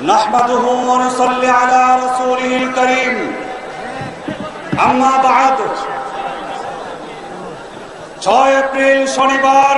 নাহমাদুহু ওয়া নুসাল্লি আলা রাসূলিল কারীম। আম্মা বা'দ। 6 এপ্রিল শনিবার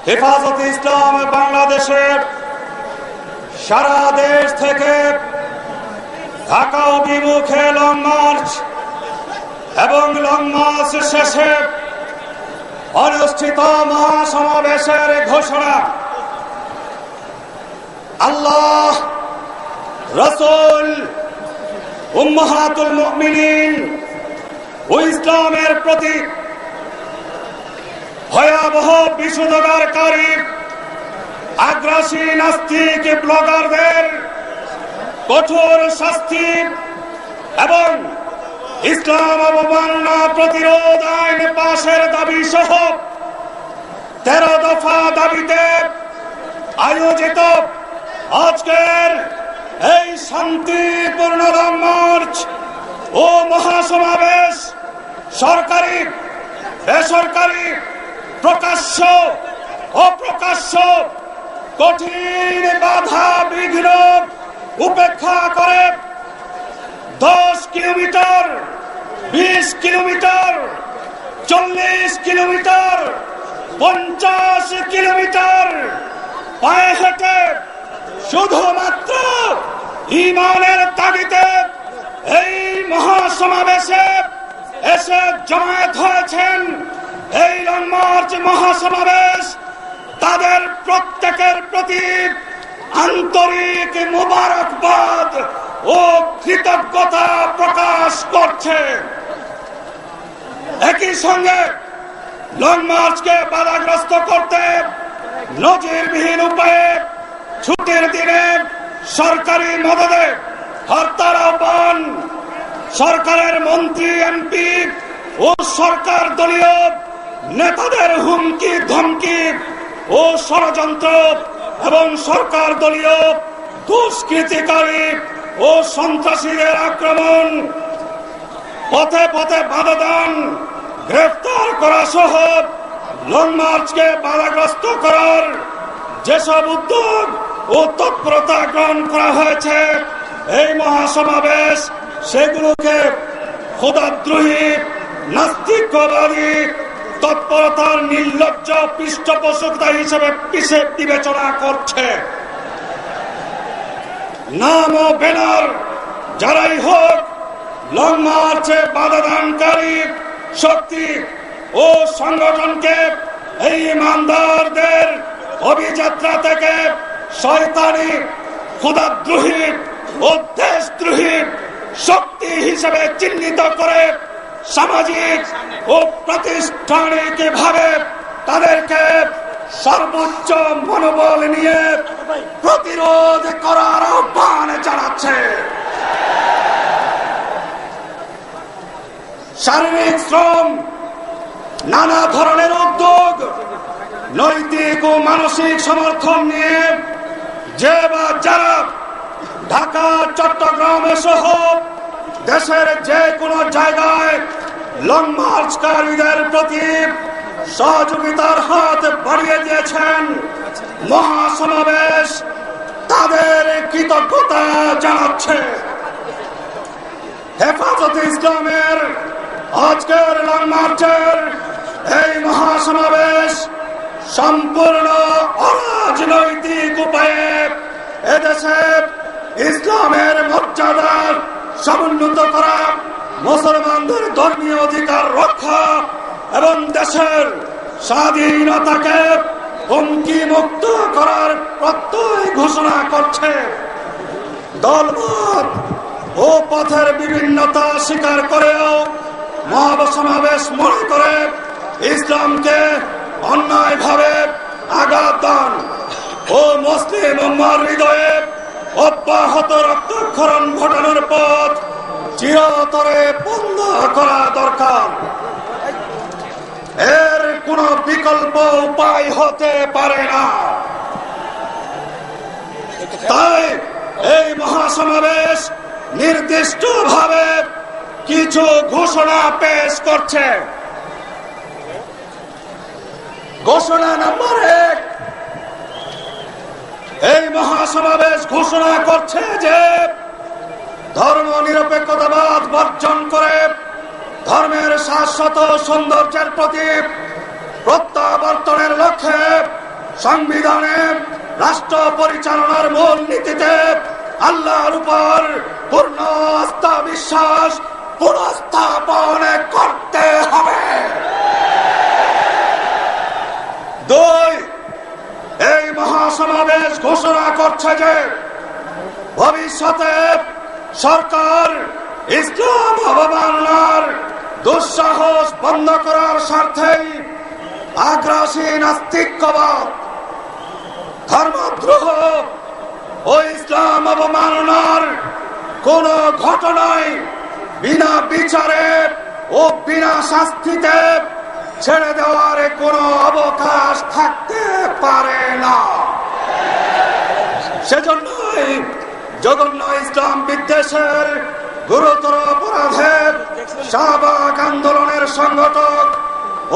হেফাজতে ইসলাম বাংলাদেশের সারা দেশ থেকে ঢাকা অভিমুখে লং মার্চ এবং লং মার্চ শেষে অনুষ্ঠিত মহাসমাবেশের ঘোষণা আল্লাহ, রাসূল, উম্মাহাতুল মুমিনিন ও ইসলামের প্রতি ভয়াবহ বিশুদ্ধকারী আগ্রাসী নাস্তিক ব্লগারদের কঠোর শাস্তি এবং ইসলাম অবমাননা প্রতিরোধ আইন পাশের দাবি সহ 13 দফা দাবিতে আয়োজিত আজকের এই শান্তিপূর্ণ লং মার্চ ও মহাসমাবেশ সরকারি, বেসরকারি, প্রকাশ্য, অপ্রকাশ্য কঠিন বাধা বিঘ্ন উপেক্ষা করে 10 কিলোমিটার, 20 কিলোমিটার, 40 কিলোমিটার, 50 কিলোমিটার পায়ে হেঁটে শুধুমাত্র ঈমানের তাগিদে এই মহাসমাবেশে এসে জমায়েত হয়েছেন। এই লং মার্চ মহাসমাবেশ তাদের প্রত্যেকের প্রতি আন্তরিক মোবারকবাদ ও কৃতজ্ঞতা প্রকাশ করছে। একই সঙ্গে লং মার্চকে বাধাগ্রস্ত করতে নজিরবিহীন উপায়ে ছুটির দিনে সরকারি মদদে হরতাল আহ্বান, সরকারের মন্ত্রী, এমপি ও সরকার দলীয় নেতাদের হুমকি ধমকি ও ষড়যন্ত্র এবং সরকার দলীয় দুষ্কৃতিকারী ও সন্ত্রাসীদের আক্রমণ, পথে পথে বাধা দান, গ্রেফতার করা সহ লং মার্চকে বাধাগ্রস্ত করার যেসব উদ্যোগ ও তৎপরতা গ্রহণ করা হয়েছে এই মহাসমাবেশ সেগুলোকে খোদাদ্রোহী, নাস্তিকবাদী তৎপরতার নির্লজ্জ পৃষ্ঠপোষকতা হিসেবে বিবেচনা করছে। নাম ও ব্যানার যারাই হোক, লং মার্চে বাধাদানকারী শক্তি ও সংগঠনকে এই ইমানদারদের অভিযাত্রা থেকে শয়তানি, খোদাদ্রোহী ও দেশদ্রোহী শক্তি হিসেবে চিহ্নিত করে সামাজিক ও প্রাতিষ্ঠানিকভাবে তাদেরকে সর্বোচ্চ মনোবল নিয়ে প্রতিরোধ করার আহ্বান জানাচ্ছে। শারীরিক শ্রম, নানা ধরনের উদ্যোগ, নৈতিক ও মানসিক সমর্থন নিয়ে যে বা যারা ঢাকা, চট্টগ্রাম সহ দেশের যে কোনো জায়গায় লং মার্চকারীদের প্রতি সহযোগিতার হাত বাড়িয়ে দিয়েছেন, মহাসমাবেশ তাদের কৃতজ্ঞতা জানাচ্ছে। হেফাজতে ইসলামের আজকের লং মার্চের এই মহাসমাবেশ সম্পূর্ণ অরাজনৈতিক উপায়ে এদেশে ইসলামের মর্যাদা সমুন্নত করা, মুসলমানদের ধর্মীয় অধিকার রক্ষা এবং দেশের স্বাধীনতাকে হুমকি মুক্ত করার প্রত্যয় ঘোষণা করছে। দলমত ও পথের বিভিন্নতা স্বীকার করেও মহাসমাবেশ মনে করে ইসলামকে অন্যায়ভাবে আঘাত দান ও মুসলিম উম্মার হৃদয়ে অব্যাহত রক্তক্ষরণ ঘটানোর পথ চিরতরে বন্ধ করা দরকার। এর কোনো বিকল্প উপায় হতে পারে না। তাই এই মহাসমাবেশ নির্দিষ্টভাবে কিছু ঘোষণা পেশ করছে। ঘোষণা নম্বর 1, এই মহাসমাবেশ ঘোষণা করছে যে ধর্ম নিরপেক্ষতাবাদ বর্জন করে ধর্মের শাশ্বত সৌন্দর্যের প্রতি প্রত্যাবর্তনের লক্ষ্যে সংবিধানে রাষ্ট্র পরিচালনার মূল নীতিতে আল্লাহর উপর পূর্ণ আস্থা বিশ্বাস পুনঃস্থাপন করতে হবে। 2, এই মহাসমাবেশ ঘোষণা করছে যে ভবিষ্যতে সরকার ইসলাম অবমাননার দুঃসাহস বন্ধ করার স্বার্থেই আগ্রাসী নাস্তিক্যবাদ, ধর্মদ্রোহ ও ইসলাম অবমাননার কোন ঘটনায় বিনা বিচারে ও বিনা শাস্তিতে ছেড়ে দেওয়ার কোনো অবকাশ থাকতে পারে না। সেজন্যই জঘন্য ইসলাম বিদ্বেষের গুরুতর অপরাধের শাহবাগ আন্দোলনের সংগঠক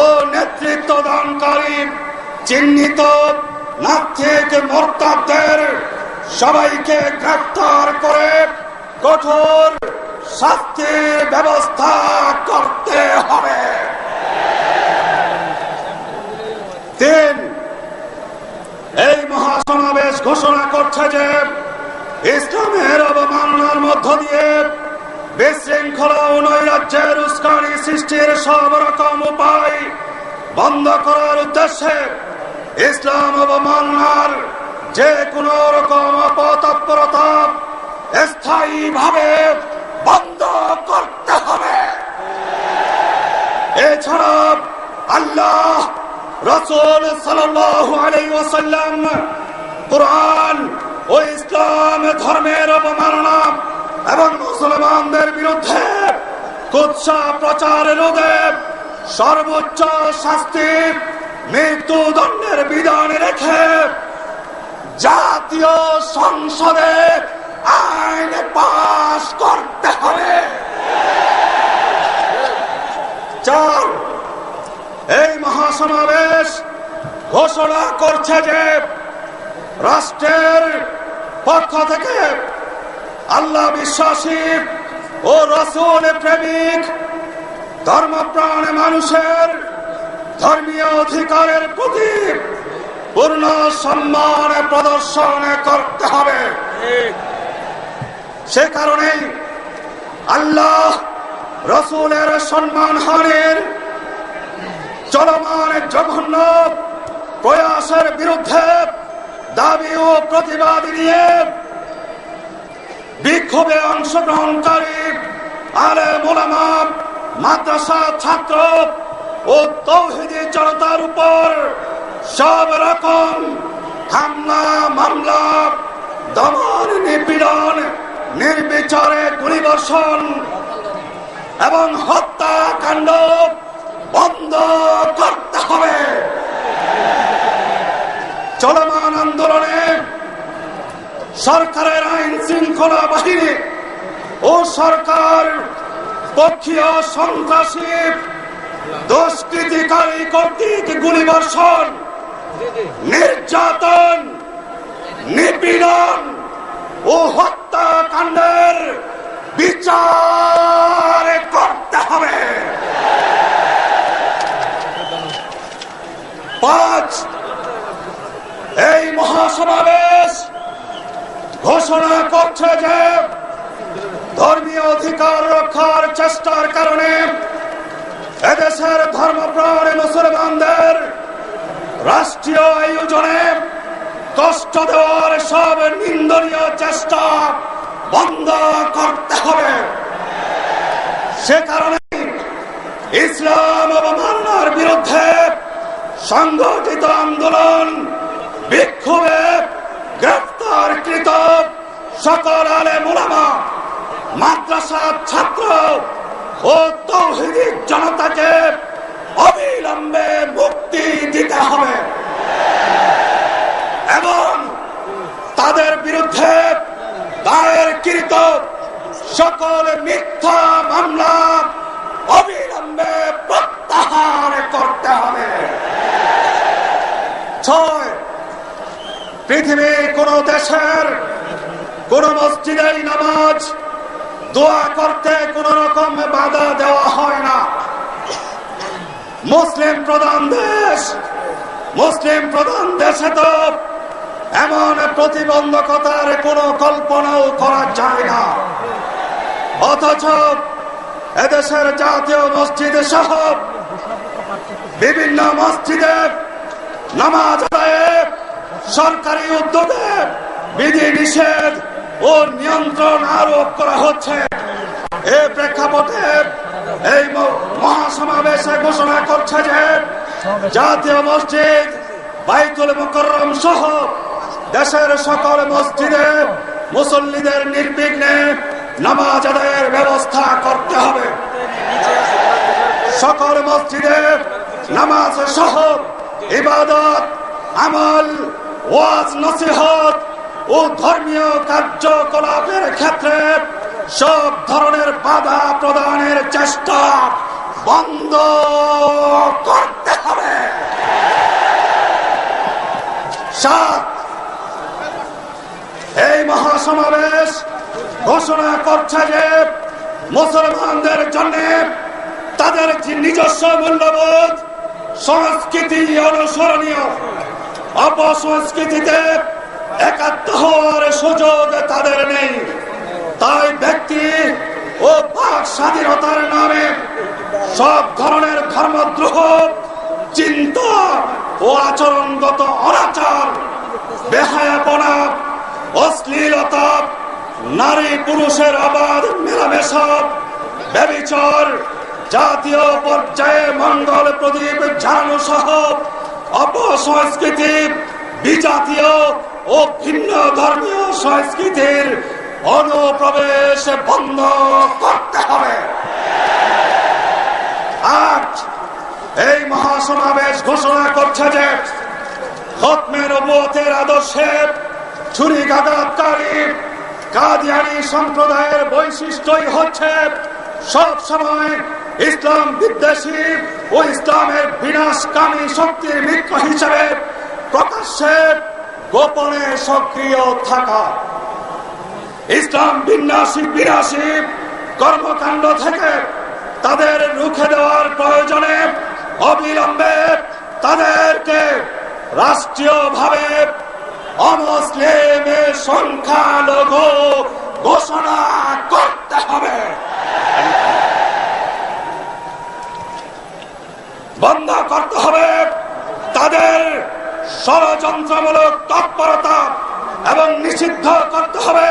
ও নেতৃত্ব দানকারী চিহ্নিত নাস্তিক মোরতাদদের সবাইকে গ্রেফতার করে কঠোর শাস্তির ব্যবস্থা করতে হবে। 3, এই মহাসমাবেশ ঘোষণা করছে যে ইসলামের অবমাননার মধ্য দিয়ে বিশৃঙ্খলা ও নৈরাজ্যের উস্কানি সৃষ্টির সব রকম উপায় বন্ধ করার উদ্দেশ্যে ইসলাম অবমাননার যে কোনো রকম অপতৎপরতা স্থায়ীভাবে বন্ধ করতে হবে। এছাড়া আল্লাহ, রাসূল সাল্লাল্লাহু আলাইহি ওয়াসাল্লাম কুরআন ও ইসলাম ধর্মের অবমাননা এবং মুসলমানদের বিরুদ্ধে কুৎসা প্রচার রোধে সর্বোচ্চ শাস্তি মৃত্যুদণ্ডের বিধান রেখে জাতীয় সংসদে আইন পাস করতে হবে। 4, এই মহাসমাবেশ ঘোষণা করছে যে রাষ্ট্রের পক্ষ থেকে আল্লাহ বিশ্বাসী ও রাসূল প্রেমিক ধর্মপ্রাণ মানুষের ধর্মীয় অধিকারের প্রতি পূর্ণ সম্মান প্রদর্শন করতে হবে। সে কারণেই আল্লাহ রাসূলের সম্মানহানির চলমান জঘন্য প্রয়াসের বিরুদ্ধে দাবি ও প্রতিবাদ নিয়ে বিক্ষোভে অংশগ্রহণকারী আলেম ওলামা, মাদ্রাসা ছাত্র ও তৌহিদি জনতার উপর সব রকম হামলা মামলা, দমন নিপীড়ন, নির্বিচারে গুলিবর্ষণ এবং হত্যাকাণ্ড বন্ধ করতে হবে। চলমান আন্দোলনে সরকারের আইন শৃঙ্খলা বাহিনী ও সরকার পক্ষীয় সন্ত্রাসী দুষ্কৃতিকারী কর্তৃক গুলিবর্ষণ, নির্যাতন, নিপীড়ন ও হত্যাকাণ্ডের বিচার করতে হবে। 5, এই মহাসমাবেশ ঘোষণা করছে যে ধর্মীয় অধিকার রক্ষার চেষ্টার কারণে এদেশের ধর্মপ্রাণ মুসলমানদের রাষ্ট্রীয় আয়োজনে কষ্ট দেওয়ার সব নিন্দনীয় চেষ্টা বন্ধ করতে হবে। সে কারণে ইসলাম অবমাননার বিরুদ্ধে সংগঠিত আন্দোলন, বিক্ষোভে গ্রেফতারকৃত সকল আলেম ওলামা, মাদ্রাসা ছাত্র ও তৌহিদি জনতাকে অবিলম্বে মুক্তি দিতে হবে এবং তাদের বিরুদ্ধে দায়েরকৃত সকল মিথ্যা মামলা অবিলম্বে প্রত্যাহার করতে হবে। 6, পৃথিবীর কোন দেশের কোন মসজিদেই নামাজ দোয়া করতে কোন রকম বাধা দেওয়া হয় না। মুসলিম প্রধান দেশে তো এমন প্রতিবন্ধকতার কোনো কল্পনাও করা যায় না। অথচ এদেশের জাতীয় মসজিদ সহ বিভিন্ন মসজিদে নামাজ আদায়ে সরকারি উদ্যোগে বিধি নিষেধ ও নিয়ন্ত্রণ আরোপ করা হচ্ছে। এই প্রেক্ষাপটে এই মহাসমাবেশে ঘোষণা করছে যে জাতীয় মসজিদ বাইতুল মুকাররম সহ দেশের সকল মসজিদে মুসল্লিদের নির্বিঘ্নে নামাজ আদায়ের ব্যবস্থা করতে হবে। সকল মসজিদে নামাজ সহ ইবাদত, আমল, ওয়াজ, নসিহত ও ধর্মীয় কার্যকলাপের ক্ষেত্রে সব ধরনের বাধা প্রদানের চেষ্টা বন্ধ করতে হবে। 7, এই মহাসমাবেশ ঘোষণা করছে যে মুসলমানদের জন্য তাদের নিজস্ব মূল্যবোধ সংস্কৃতি অনুসরণীয়। অপসংস্কৃতিতে একাত্ম হওয়ার সুযোগ তাদের নেই। তাই ব্যক্তি ও বাক স্বাধীনতার নামে সব ধরনের ধর্মদ্রোহ, চিন্তা ও আচরণগত অনাচার, বেহায়াপনা, অশ্লীলতা, নারী পুরুষের অবাধ মেলামেশা, ব্যভিচার, জাতীয় পর্যায়ে মঙ্গল প্রদীপ জ্বালানো সহ অপসংস্কৃতি, বিজাতীয় ও ভিন্ন ধর্মীয় সংস্কৃতির অনুপ্রবেশ বন্ধ করতে হবে। 8, এই মহাসমাবেশ ঘোষণা করছে যে খতমে নবুয়তের আদর্শে ছুরিকাঘাতকারী কাদিয়ানী সম্প্রদায়ের বৈশিষ্ট্যই হচ্ছে সব সময় ইসলাম বিদ্বেষী ও ইসলামের বিনাশকামী শক্তির মিত্র হিসেবে প্রকাশ্যে গোপনে সক্রিয় থাকা। ইসলাম বিনাশী কর্মকাণ্ড থেকে তাদের রুখে দেওয়ার প্রয়োজনে অবিলম্বে তাদেরকে রাষ্ট্রীয়ভাবে অমুসলিমের সংখ্যালঘু ঘোষণা করতে হবে। বন্ধ করতে হবে তাদের ষড়যন্ত্রমূলক তৎপরতা এবং নিষিদ্ধ করতে হবে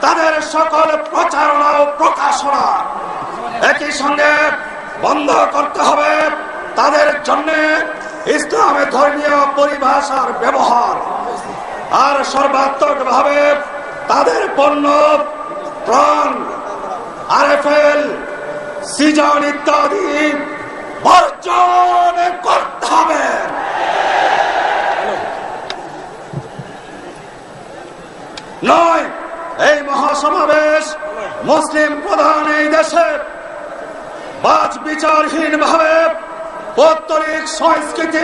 তাদের সকল প্রচারণা ও প্রকাশনা। একই সঙ্গে বন্ধ করতে হবে তাদের জন্য ইসলামের ধর্মীয় পরিভাষার ব্যবহার, আর সর্বাত্মকভাবে তাদের পণ্য, প্রাণ, আরএফএল, সিজন ইত্যাদি বর্জন করতে হবে। 9, এই মহাসমাবেশ মুসলিম প্রধান এই দেশে বাজ বিচারহীন ভাবে পৌত্তলিক সংস্কৃতি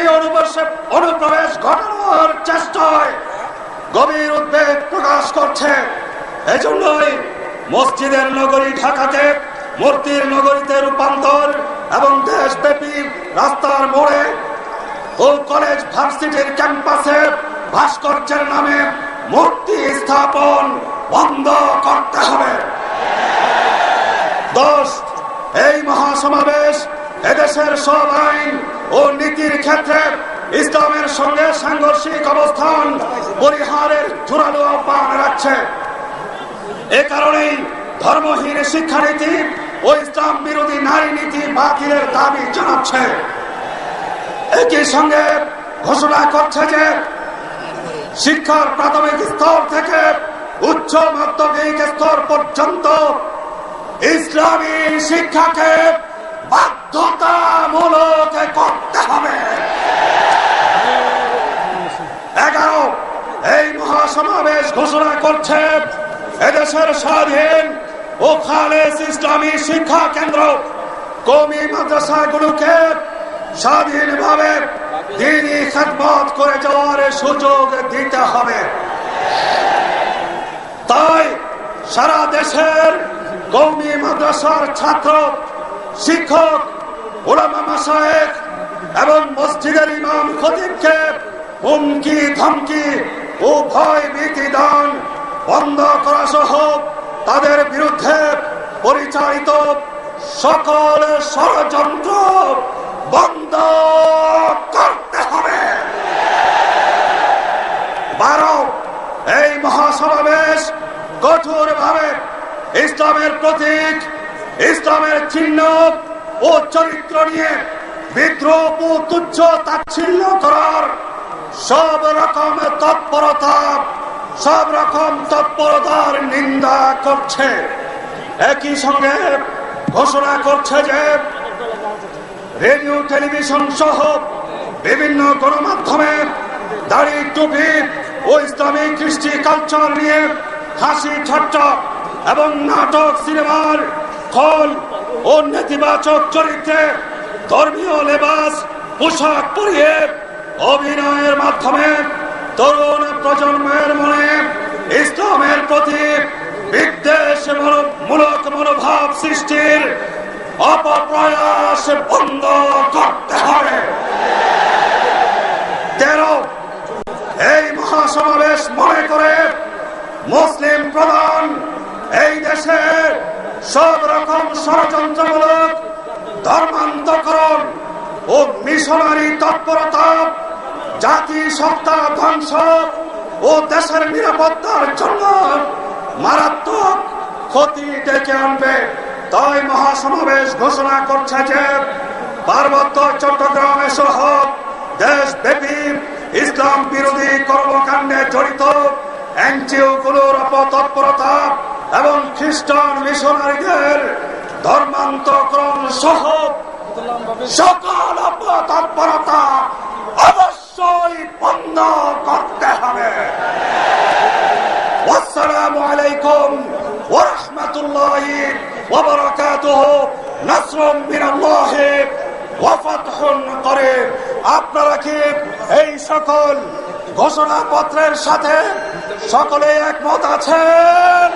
অনুপ্রবেশ ঘটানোর চেষ্টায় গভীর উদ্বেগ প্রকাশ করছে। এজন্যই মসজিদের নগরী ঢাকাকে মূর্তির নগরীতে রূপান্তর এবং দেশব্যাপী রাস্তার মোড়ে ও কলেজ ভার্সিটির ক্যাম্পাসে ভাস্কর্যের নামে মূর্তি স্থাপন বন্ধ করতে হবে। 10, এই মহাসমাবেশ এদেশের সব আইন ও নীতির ক্ষেত্রে ইসলামের সঙ্গে সাংঘর্ষিক অবস্থান পরিহারের জোরালো আহ্বান রাখছে। এ কারণেই ধর্মহীন শিক্ষানীতি ও ইসলাম বিরোধী নারী নীতি বাতিলের দাবি জানাচ্ছে। একই সঙ্গে ঘোষণা করছে যে শিক্ষার প্রাথমিক স্তর থেকে উচ্চ মাধ্যমিক স্তর পর্যন্ত ইসলামী শিক্ষাকে বাধ্যতামূলক করতে হবে। 11, এই মহাসমাবেশ ঘোষণা করছে এদেশের স্বাধীন ও খালেস ইসলামী শিক্ষা কেন্দ্র কওমি মাদ্রাসাগুলোকে স্বাধীনভাবে দ্বীনি খেদমত করে যাওয়ার সুযোগ দিতে হবে। তাই সারা দেশের কওমি মাদ্রাসার ছাত্র, শিক্ষক, উলামা মাশায়েখ এবং মসজিদের ইমাম খতিবকে হুমকি ধমকি ও ভয় ভীতি দান বন্ধ করা সহ তাদের বিরুদ্ধে পরিচালিত সকল ষড়যন্ত্র বন্ধ করতে হবে। 12 এই মহাসমাবেশ কঠোরভাবে ইসলামের প্রতীক, ইসলামের চিহ্ন ও চরিত্র নিয়ে বিদ্রোহ ও তুচ্ছ তাচ্ছিল্য করার সব রকম তৎপরতার নিন্দা করছে। একই সঙ্গে ঘোষণা করছে যে রেডিও, টেলিভিশন সহ বিভিন্ন গণমাধ্যমে দাড়ি, টুপি ও ইসলামিক কৃষ্টি কালচার নিয়ে হাসি ঠাট্টা এবং নাটক, সিনেমার খল ও নেতিবাচক চরিত্রে ধর্মীয় লেবাস পোশাক পরিয়ে অভিনয়ের মাধ্যমে তরুণ প্রজন্মের মনে ইসলামের প্রতি বিদ্বেষমূলক মনোভাব সৃষ্টির অপপ্রয়াস বন্ধ করতে হবে। 13 এই মহাসমাবেশ মনে করে মুসলিম প্রধান এই দেশে সব রকম ষড়যন্ত্রমূলক ধর্মান্তকরণ ও মিশনারি তৎপরতা জাতি সত্তা ধ্বংস ও দেশের নিরাপত্তার জন্য মারাত্মক ক্ষতি ডেকে আনবে। তাই মহাসমাবেশ ঘোষণা করছে যে পার্বত্য চট্টগ্রামে সহ দেশব্যাপী ইসলাম বিরোধী কর্মকাণ্ডে জড়িত এনজিওগুলোর অপতৎপরতা এবং খ্রিস্টান মিশনারিদের ধর্মান্তকরণ সহ সকল অপতৎপরতা অবশ্যই বন্ধ করতে হবে। আসসালামু আলাইকুম ওয়া রাহমাতুল্লাহি ওয়া বারাকাতুহু। নাসরুম মিনাল্লাহি ওয়া ফাতহুন করিব। আপনারা কি এই সকল ঘোষণাপত্রের সাথে সকলে একমত আছেন?